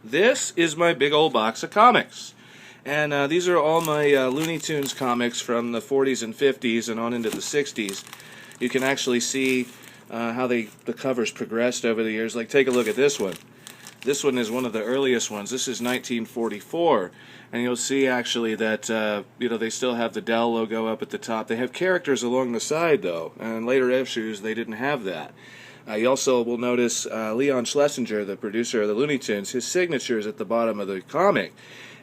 This is my big old box of comics. And these are all my Looney Tunes comics from the 40s and 50s and on into the 60s. You can actually see how the covers progressed over the years. Like, take a look at this one. This one is one of the earliest ones. This is 1944. And you'll see actually that they still have the Dell logo up at the top. They have characters along the side, though. And in later issues, they didn't have that. You also will notice Leon Schlesinger, the producer of the Looney Tunes, his signature is at the bottom of the comic.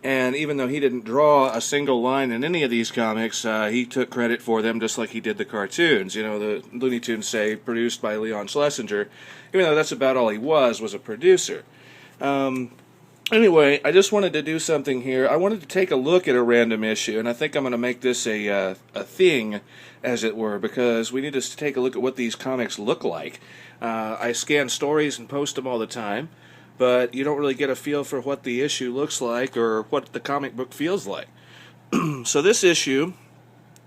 And even though he didn't draw a single line in any of these comics, he took credit for them just like he did the cartoons. You know, the Looney Tunes say produced by Leon Schlesinger, even though that's about all he was a producer. Anyway, I just wanted to do something here. I wanted to take a look at a random issue, and I think I'm going to make this a thing, as it were, because we need to take a look at what these comics look like. I scan stories and post them all the time, but you don't really get a feel for what the issue looks like or what the comic book feels like. So this issue,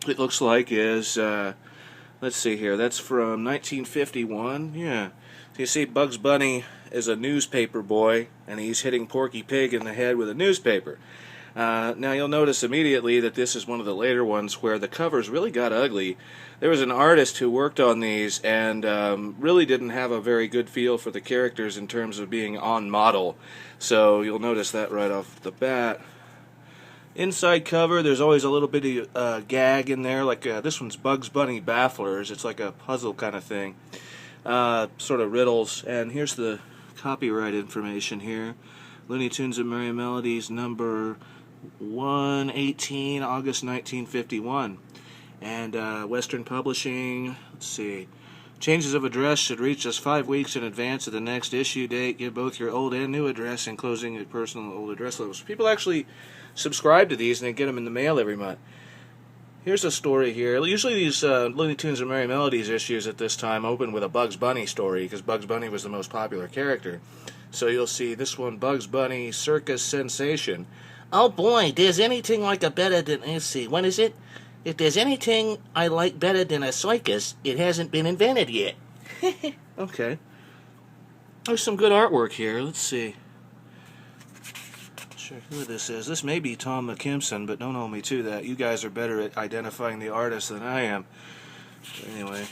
it looks like, is, let's see here, that's from 1951, yeah. So you see Bugs Bunny is a newspaper boy, and he's hitting Porky Pig in the head with a newspaper. Now you'll notice immediately that this is one of the later ones where the covers really got ugly. There was an artist who worked on these and really didn't have a very good feel for the characters in terms of being on model. So you'll notice that right off the bat. Inside cover, there's always a little bit of gag in there, like this one's Bugs Bunny Bafflers. It's like a puzzle kind of thing, sort of riddles. And here's the copyright information here. Looney Tunes and Merrie Melodies, number 118, August 1951. And Western Publishing, let's see. Changes of address should reach us 5 weeks in advance of the next issue date. Give both your old and new address, enclosing your personal old address levels. People actually subscribe to these and they get them in the mail every month. Here's a story here. Usually these Looney Tunes and Merrie Melodies issues at this time open with a Bugs Bunny story, because Bugs Bunny was the most popular character. So you'll see this one, Bugs Bunny Circus Sensation. Oh boy, there's anything like a better than, let's see, when is it? If there's anything I like better than a circus, it hasn't been invented yet. Okay. There's some good artwork here. Let's see. Not sure who this is. This may be Tom McKimson, but don't hold me to that. You guys are better at identifying the artist than I am. Anyway.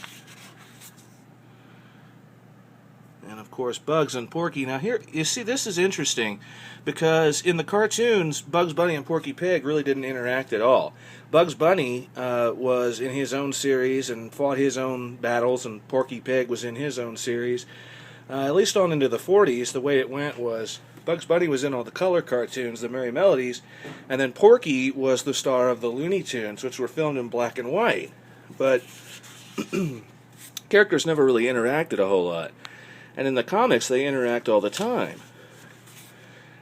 And of course, Bugs and Porky. Now here, you see, this is interesting, because in the cartoons, Bugs Bunny and Porky Pig really didn't interact at all. Bugs Bunny was in his own series and fought his own battles, and Porky Pig was in his own series. At least on into the 40s, the way it went was Bugs Bunny was in all the color cartoons, the Merrie Melodies, and then Porky was the star of the Looney Tunes, which were filmed in black and white. But characters never really interacted a whole lot. And in the comics, they interact all the time.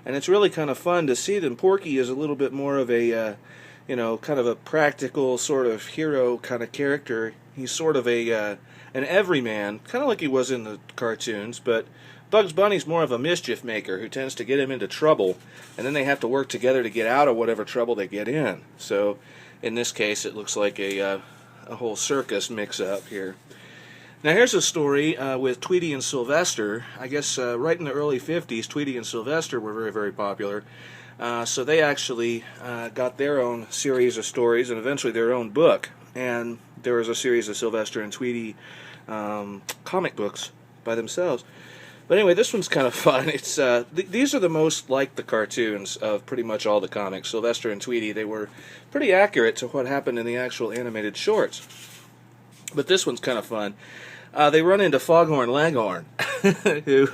And it's really kind of fun to see them. Porky is a little bit more of a, kind of a practical sort of hero kind of character. He's sort of an everyman, kind of like he was in the cartoons. But Bugs Bunny's more of a mischief maker who tends to get him into trouble. And then they have to work together to get out of whatever trouble they get in. So in this case, it looks like a whole circus mix-up here. Now here's a story with Tweety and Sylvester. I guess right in the early 50s, Tweety and Sylvester were very, very popular. So they actually got their own series of stories and eventually their own book. And there was a series of Sylvester and Tweety comic books by themselves. But anyway, this one's kind of fun. It's these are the most like the cartoons of pretty much all the comics. Sylvester and Tweety, they were pretty accurate to what happened in the actual animated shorts. But this one's kind of fun. They run into Foghorn Leghorn, who,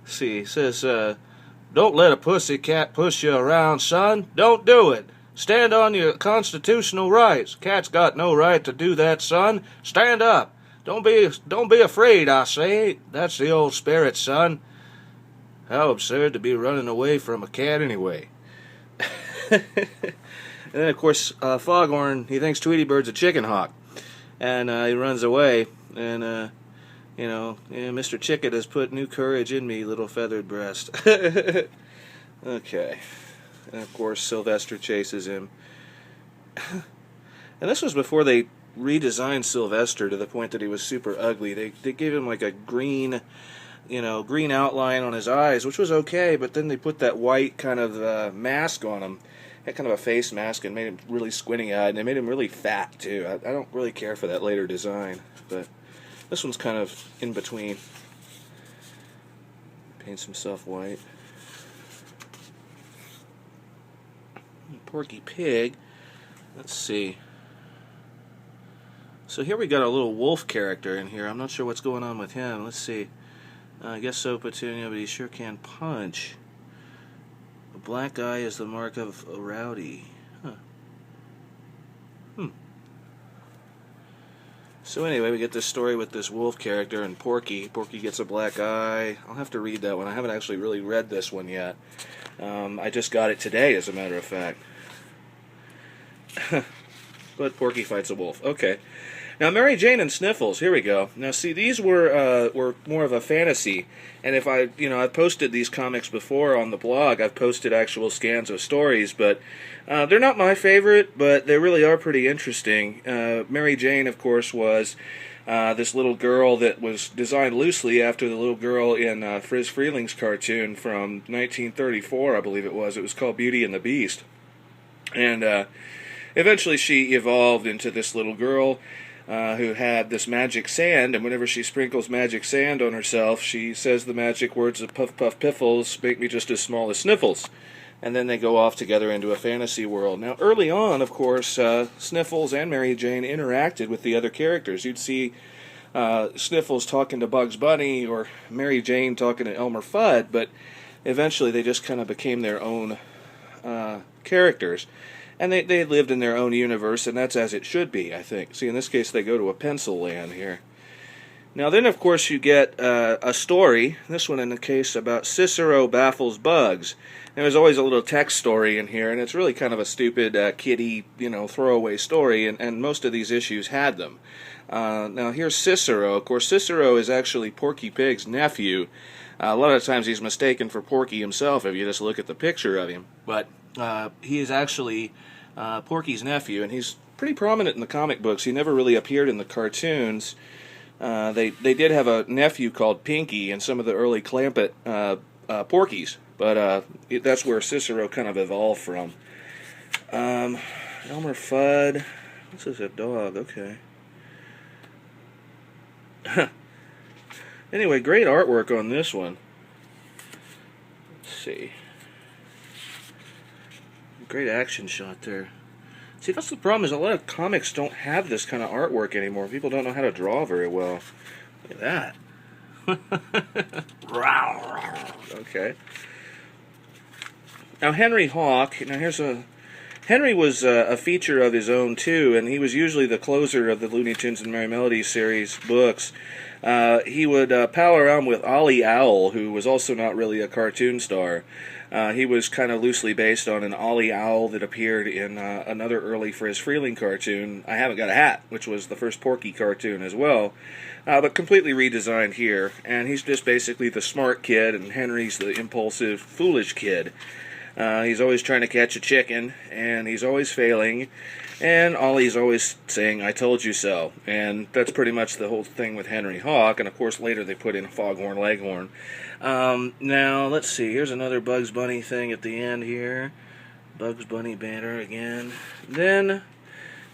says, "Don't let a pussy cat push you around, son. Don't do it. Stand on your constitutional rights. Cat's got no right to do that, son. Stand up. Don't be afraid, I say. That's the old spirit, son. How absurd to be running away from a cat anyway." And then, of course, Foghorn, he thinks Tweety Bird's a chicken hawk. And he runs away, and, Mr. Chicken has put new courage in me, little feathered breast. Okay. And, of course, Sylvester chases him. And this was before they redesigned Sylvester to the point that he was super ugly. They gave him, like, a green green outline on his eyes, which was okay, but then they put that white kind of mask on him. Had kind of a face mask and made him really squinty-eyed, and they made him really fat, too. I don't really care for that later design, but this one's kind of in between. Paints himself white. Porky Pig. Let's see. So here we got a little wolf character in here. I'm not sure what's going on with him. Let's see. I guess so, Petunia, but he sure can punch. A black eye is the mark of a rowdy. Huh. So anyway, we get this story with this wolf character and Porky. Porky gets a black eye. I'll have to read that one. I haven't actually really read this one yet. I just got it today, as a matter of fact. But Porky fights a wolf. Okay. Now, Mary Jane and Sniffles. Here we go. Now, see, these were more of a fantasy, and if I've posted these comics before on the blog. I've posted actual scans of stories, but they're not my favorite, but they really are pretty interesting. Mary Jane, of course, was this little girl that was designed loosely after the little girl in Friz Freeling's cartoon from 1934, I believe it was. It was called Beauty and the Beast, and eventually she evolved into this little girl who had this magic sand, and whenever she sprinkles magic sand on herself, she says the magic words of Puff Puff Piffles, make me just as small as Sniffles. And then they go off together into a fantasy world. Now, early on, of course, Sniffles and Mary Jane interacted with the other characters. You'd see Sniffles talking to Bugs Bunny or Mary Jane talking to Elmer Fudd, but eventually they just kind of became their own characters. And they lived in their own universe, and that's as it should be, I think. See, in this case, they go to a pencil land here. Now, then, of course, you get a story, this one in the case about Cicero Baffles Bugs. There's always a little text story in here, and it's really kind of a stupid, kiddie, throwaway story, and most of these issues had them. Now, here's Cicero. Of course, Cicero is actually Porky Pig's nephew. A lot of times he's mistaken for Porky himself if you just look at the picture of him. But he is actually Porky's nephew, and he's pretty prominent in the comic books. He never really appeared in the cartoons. They did have a nephew called Pinky in some of the early Clampett Porkies, but that's where Cicero kind of evolved from. Elmer Fudd. This is a dog, okay. Anyway, great artwork on this one. Let's see. Great action shot there. See, that's the problem, is a lot of comics don't have this kind of artwork anymore. People don't know how to draw very well. Look at that. Okay. Now, Henry Hawk. Now, Henry was a feature of his own, too, and he was usually the closer of the Looney Tunes and Merrie Melodies series books. He would pal around with Ollie Owl, who was also not really a cartoon star. He was kind of loosely based on an Ollie Owl that appeared in another early Friz Freeling cartoon, I Haven't Got a Hat, which was the first Porky cartoon as well, but completely redesigned here. And he's just basically the smart kid, and Henry's the impulsive, foolish kid. He's always trying to catch a chicken, and he's always failing, and Ollie's always saying, I told you so. And that's pretty much the whole thing with Henry Hawk, and of course later they put in Foghorn Leghorn. Now, let's see, here's another Bugs Bunny thing at the end here. Bugs Bunny banner again. And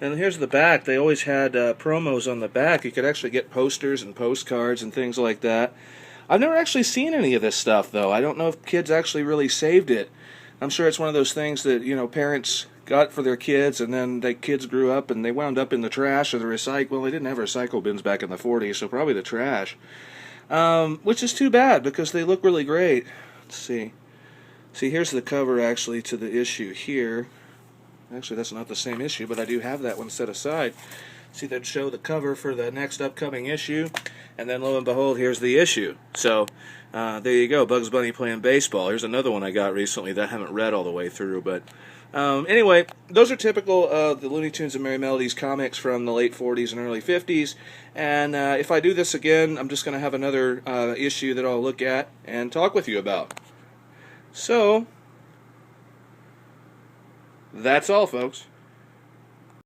here's the back. They always had promos on the back. You could actually get posters and postcards and things like that. I've never actually seen any of this stuff, though. I don't know if kids actually really saved it. I'm sure it's one of those things that, parents got for their kids, and then the kids grew up and they wound up in the trash or the recycle. Well, they didn't have recycle bins back in the 40s, so probably the trash. Which is too bad, because they look really great. Let's see. See, here's the cover, actually, to the issue here. Actually, that's not the same issue, but I do have that one set aside. See, they'd show the cover for the next upcoming issue, and then lo and behold, here's the issue. So, there you go, Bugs Bunny playing baseball. Here's another one I got recently that I haven't read all the way through, but anyway, those are typical of the Looney Tunes and Merrie Melodies comics from the late 40s and early 50s, and if I do this again, I'm just going to have another issue that I'll look at and talk with you about. So, that's all, folks.